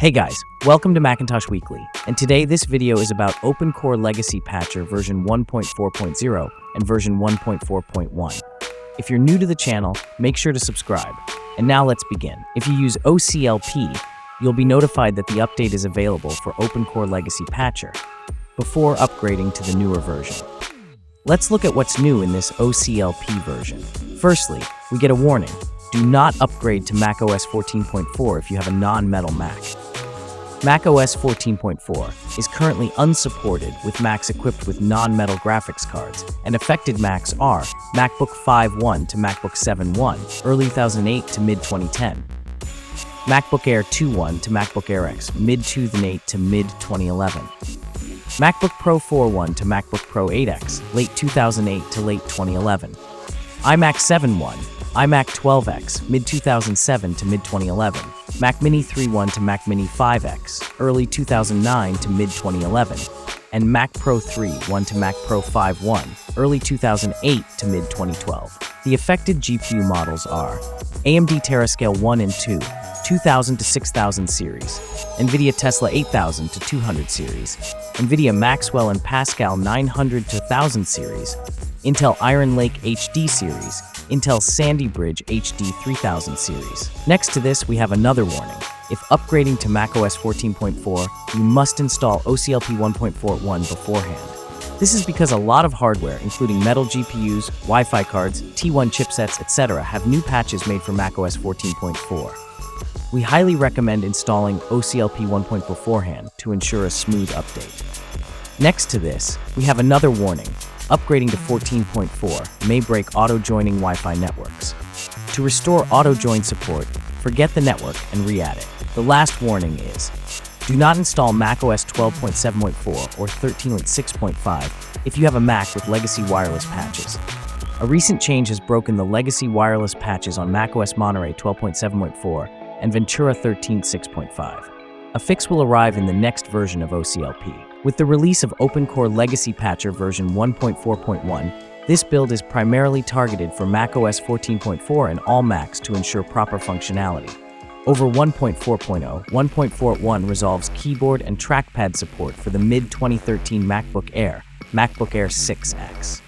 Hey guys, welcome to Macintosh Weekly, and today this video is about OpenCore Legacy Patcher version 1.4.0 and version 1.4.1. If you're new to the channel, make sure to subscribe. And now let's begin. If you use OCLP, you'll be notified that the update is available for OpenCore Legacy Patcher before upgrading to the newer version. Let's look at what's new in this OCLP version. Firstly, we get a warning. Do not upgrade to macOS 14.4 if you have a non-metal Mac. macOS 14.4 is currently unsupported with Macs equipped with non-metal graphics cards, and affected Macs are MacBook 5.1 to MacBook 7.1, early 2008 to mid-2010, MacBook Air 2.1 to MacBook Air X, mid-2008 to mid-2011, MacBook Pro 4.1 to MacBook Pro 8X, late 2008 to late 2011, iMac 7.1, iMac 12X, mid-2007 to mid-2011, Mac Mini 3.1 to Mac Mini 5X, early 2009 to mid-2011, and Mac Pro 3.1 to Mac Pro 5.1, early 2008 to mid-2012. The affected GPU models are AMD Terascale 1 and 2, 2000 to 6000 series, NVIDIA Tesla 8000 to 200 series, NVIDIA Maxwell and Pascal 900 to 1000 series, Intel Iron Lake HD series, Intel Sandy Bridge HD 3000 series. Next to this, we have another warning. If upgrading to macOS 14.4, you must install OCLP 1.4.1 beforehand. This is because a lot of hardware, including metal GPUs, Wi-Fi cards, T1 chipsets, etc., have new patches made for macOS 14.4. We highly recommend installing OCLP 1.4 beforehand to ensure a smooth update. Next to this, we have another warning. Upgrading to 14.4 may break auto-joining Wi-Fi networks. To restore auto-join support, forget the network and re-add it. The last warning is, do not install macOS 12.7.4 or 13.6.5 if you have a Mac with legacy wireless patches. A recent change has broken the legacy wireless patches on macOS Monterey 12.7.4 and Ventura 13.6.5. A fix will arrive in the next version of OCLP. With the release of OpenCore Legacy Patcher version 1.4.1, this build is primarily targeted for macOS 14.4 and all Macs to ensure proper functionality. Over 1.4.0, 1.4.1 resolves keyboard and trackpad support for the mid-2013 MacBook Air, MacBook Air 6X.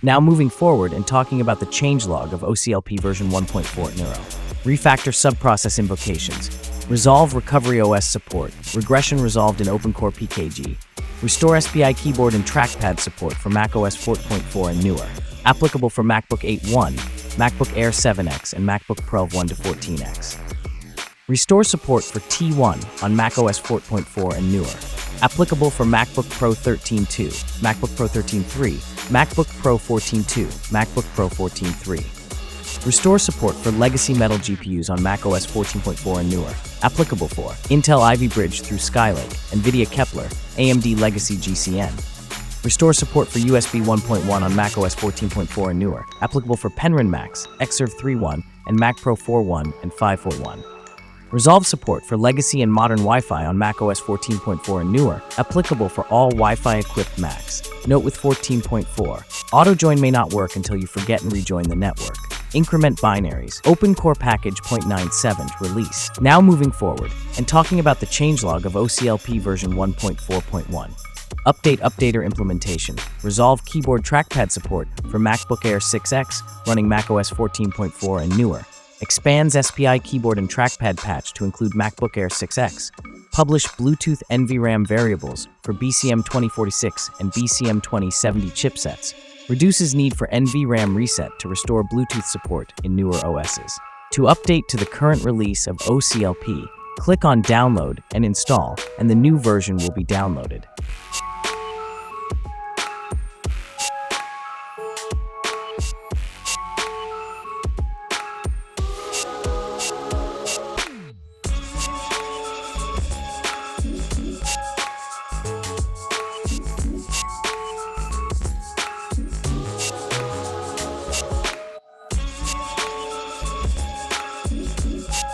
Now moving forward and talking about the changelog of OCLP version 1.4.0. Refactor subprocess invocations. Resolve Recovery OS support, regression resolved in OpenCore PKG. Restore SPI keyboard and trackpad support for macOS 4.4 and newer. Applicable for MacBook 8.1, MacBook Air 7X, and MacBook Pro 1 to 14X. Restore support for T1 on macOS 4.4 and newer. Applicable for MacBook Pro 13.2, MacBook Pro 13.3, MacBook Pro 14.2, MacBook Pro 14.3. Restore support for legacy metal GPUs on macOS 14.4 and newer. Applicable for Intel Ivy Bridge through Skylake, NVIDIA Kepler, AMD Legacy GCN. Restore support for USB 1.1 on macOS 14.4 and newer. Applicable for Penryn Macs, Xserve 3.1, and Mac Pro 4.1 and 5.1. Resolve support for legacy and modern Wi-Fi on macOS 14.4 and newer. Applicable for all Wi-Fi equipped Macs. Note with 14.4, auto-join may not work until you forget and rejoin the network. Increment binaries, OpenCore Package 0.97 release. Now moving forward, and talking about the changelog of OCLP version 1.4.1. Updater implementation. Resolve keyboard trackpad support for MacBook Air 6X running macOS 14.4 and newer. Expands SPI keyboard and trackpad patch to include MacBook Air 6X. Publish Bluetooth NVRAM variables for BCM 2046 and BCM 2070 chipsets. Reduces need for NVRAM reset to restore Bluetooth support in newer OSs. To update to the current release of OCLP, click on Download and Install, and the new version will be downloaded.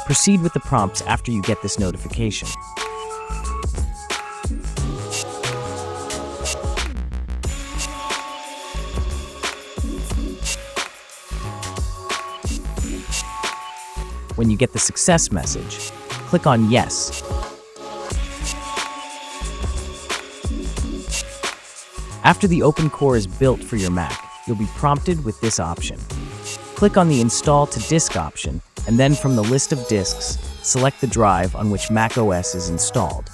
Proceed with the prompts after you get this notification. When you get the success message, click on Yes After the Open Core is built for your Mac, you'll be prompted with this option. Click on the Install to Disk option, and then from the list of disks, select the drive on which macOS is installed.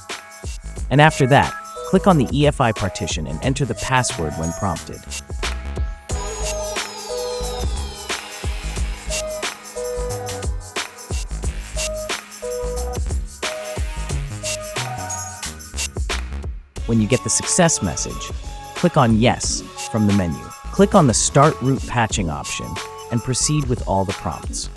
And after that, click on the EFI partition and enter the password when prompted. When you get the success message, click on Yes from the menu. Click on the Start Root Patching option and proceed with all the prompts.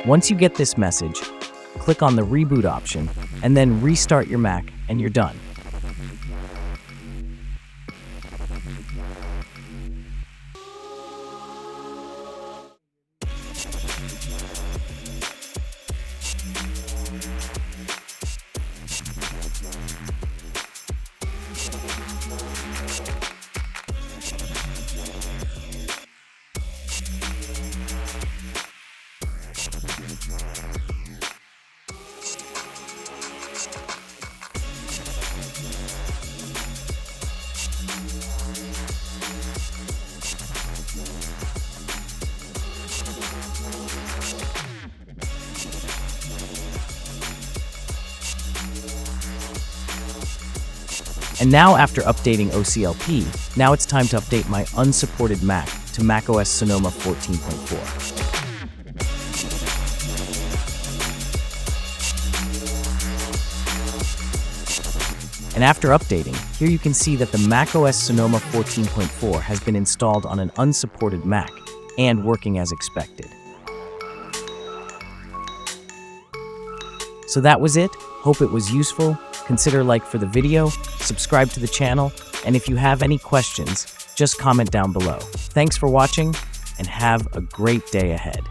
Once you get this message, click on the Reboot option and then restart your Mac and you're done. And now after updating OCLP, now it's time to update my unsupported Mac to macOS Sonoma 14.4. And after updating, here you can see that the macOS Sonoma 14.4 has been installed on an unsupported Mac and working as expected. So that was it. Hope it was useful. Consider like for the video, subscribe to the channel, and if you have any questions, just comment down below. Thanks for watching, and have a great day ahead.